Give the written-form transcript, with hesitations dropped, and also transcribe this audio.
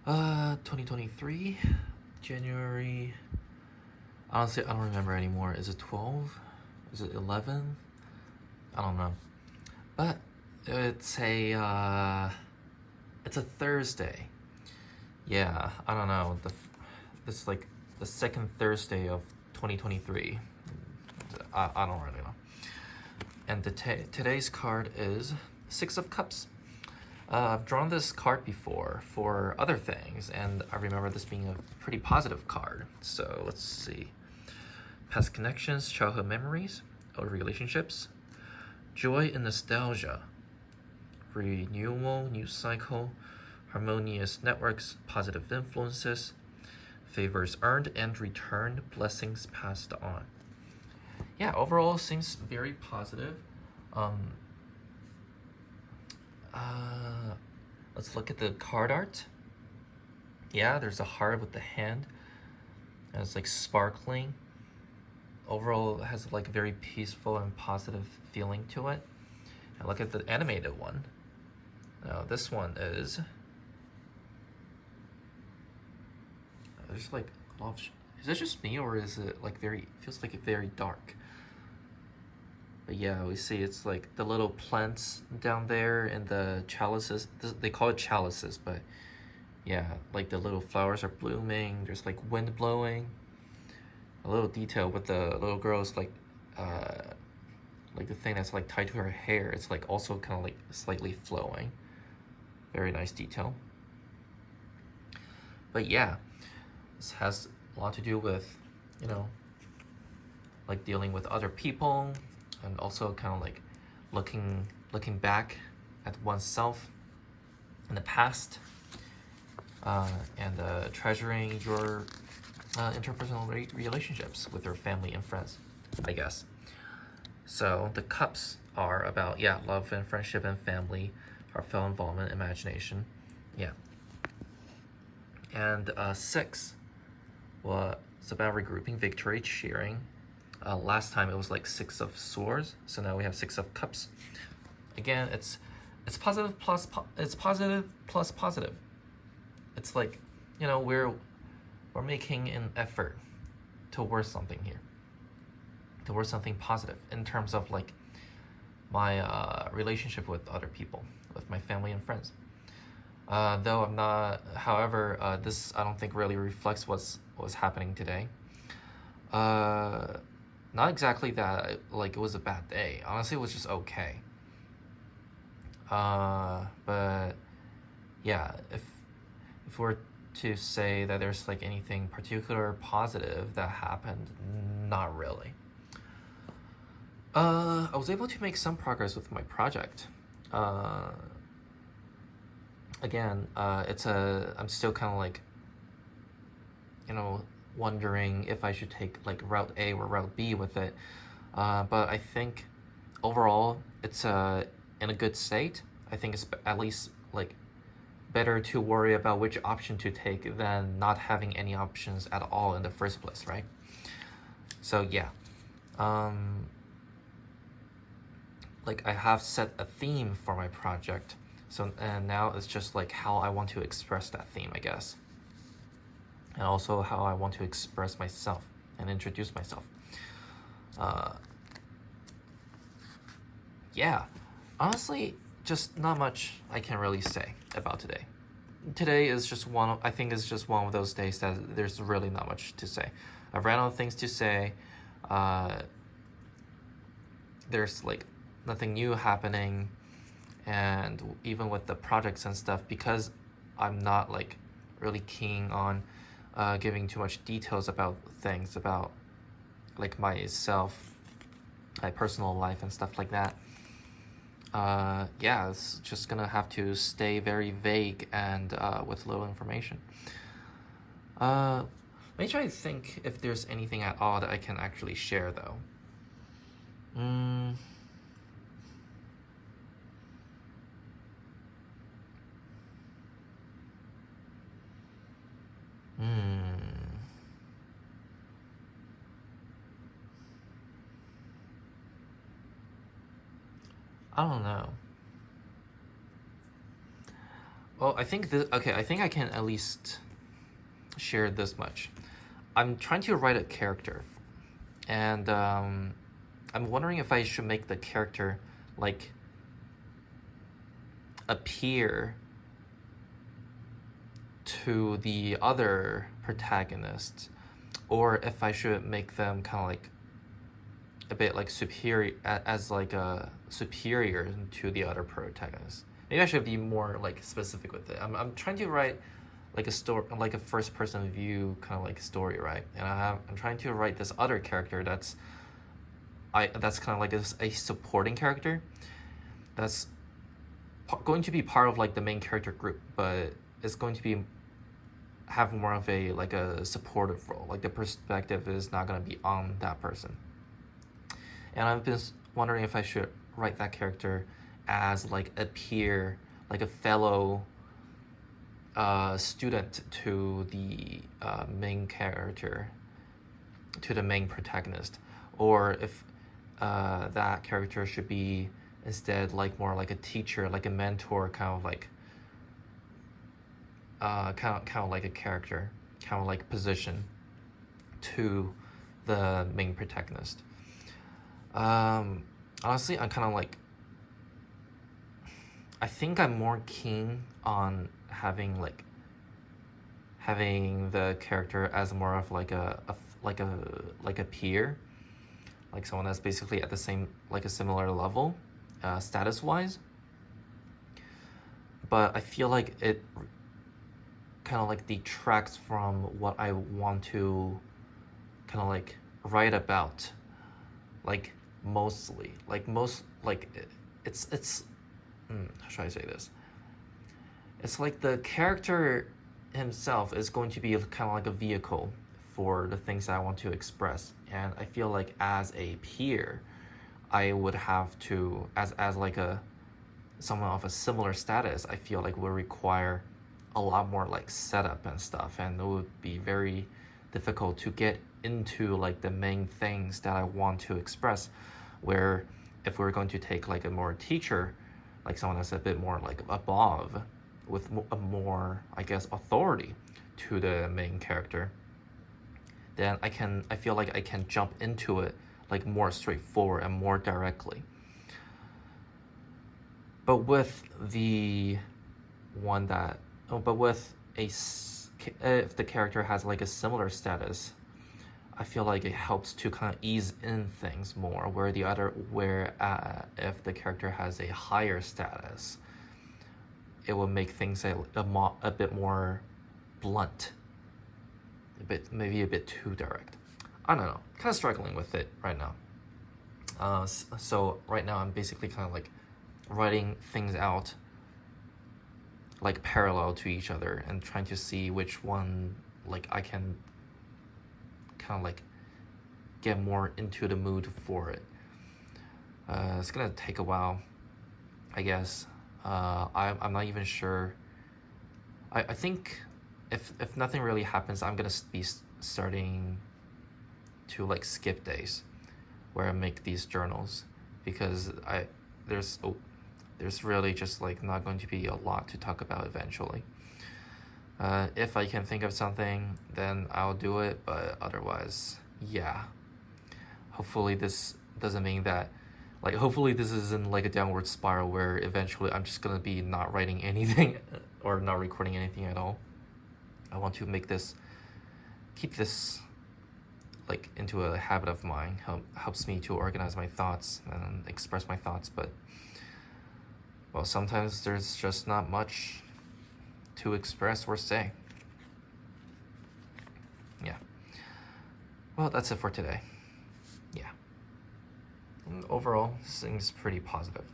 2023, January. Honestly, I don't remember anymore. Is it 12? Is it 11? I don't know. But it's a Thursday. Yeah, I don't know. It's like the second Thursday of 2023. I don't really know. And today's card is Six of Cups. I've drawn this card before for other things, and I remember this being a pretty positive card. So let's see. Past connections, childhood memories, old relationships, joy and nostalgia, renewal, new cycle, harmonious networks, positive influences, favors earned and returned, blessings passed on. Yeah, overall seems very positive. Let's look at the card art. Yeah, there's a heart with the hand, and it's like sparkling. Overall, it has like a very peaceful and positive feeling to it. And look at the animated one. Now this one is, there's like a lot of, is it just me or is it like feels like very dark? But yeah, we see it's like the little plants down there and the chalices. They call it chalices, but yeah, like the little flowers are blooming. There's like wind blowing. A little detail with the little girl's like the thing that's like tied to her hair. It's like also kind of like slightly flowing. Very nice detail. But yeah, this has a lot to do with, you know, like dealing with other people, and also kind of like looking back at oneself in the past, and treasuring your interpersonal relationships with your family and friends, I guess. So the cups are about, yeah, love and friendship and family, heartfelt involvement, imagination, yeah. And 6 was about regrouping, victory, cheering. Last time it was like 6 of swords, so now we have 6 of cups. Again, it's positive plus it's positive plus positive. It's like, you know, we're making an effort towards something here, towards something positive in terms of like my relationship with other people, with my family and friends. Though I'm not, however, this I don't think really reflects what's happening today. Not exactly that like it was a bad day. Honestly, it was just okay. But yeah, if we're to say that there's like anything particular positive that happened, not really. I was able to make some progress with my project. Again, I'm still kind of like, you know, wondering if I should take like route A or route B with it. But I think overall it's in a good state. I think it's at least like better to worry about which option to take than not having any options at all in the first place, right? So yeah, like I have set a theme for my project, so and now it's just like how I want to express that theme, I guess, and also how I want to express myself and introduce myself. Yeah, honestly, just not much I can really say about today. Today is just I think it's just one of those days that there's really not much to say. I've ran out of things to say. There's like nothing new happening, and even with the projects and stuff, because I'm not like really keen on giving too much details about things, about like myself, my personal life and stuff like that. Yeah, it's just gonna have to stay very vague and with little information. Let me try to think if there's anything at all that I can actually share though. I don't know. Well, I think this. Okay, I think I can at least share this much. I'm trying to write a character, and I'm wondering if I should make the character like appear to the other protagonists, or if I should make them kind of like a bit like superior, as like a superior to the other protagonists. Maybe I should be more like specific with it. I'm trying to write like a story, like a first person view kind of like story, right? And I'm trying to write this other character that's kind of like a supporting character that's going to be part of like the main character group, but it's going to be have more of a like a supportive role. Like the perspective is not going to be on that person. And I've been wondering if I should write that character as like a peer, like a fellow student to the main character, to the main protagonist, or if that character should be instead like more like a teacher, like a mentor, kind of like like a character, kind of like position to the main protagonist. Honestly, I'm kind of like, I think I'm more keen on having the character as more of like a peer, like someone that's basically at the same, like a similar level, status wise. But I feel like it kind of like detracts from what I want to kind of like write about, like mostly, like most, like it's how should I say this? It's like the character himself is going to be kind of like a vehicle for the things that I want to express, and I feel like as a peer, I would have to, as like a someone of a similar status, I feel like would require a lot more like setup and stuff, and it would be very difficult to get into like the main things that I want to express. Where if we're going to take like a more teacher, like someone that's a bit more like above, with a more, I guess, authority to the main character, then I feel like I can jump into it like more straightforward and more directly. But with the one that, but with if the character has like a similar status, I feel like it helps to kind of ease in things more. Where if the character has a higher status, it will make things a bit more blunt, maybe a bit too direct. I don't know, kind of struggling with it right now. So right now I'm basically kind of like writing things out like parallel to each other and trying to see which one like I can kind of like get more into the mood for it. It's gonna take a while, I guess. I'm not even sure. I think if nothing really happens, I'm gonna be starting to like skip days where I make these journals, because there's really just like not going to be a lot to talk about eventually. If I can think of something, then I'll do it, but otherwise, yeah. Hopefully this doesn't mean that, like, hopefully this isn't like a downward spiral where eventually I'm just gonna be not writing anything or not recording anything at all. I want to keep this like into a habit of mine. Helps me to organize my thoughts and express my thoughts, but well, sometimes there's just not much to express or say. Yeah. Well, that's it for today. Yeah. And overall, this thing's pretty positive.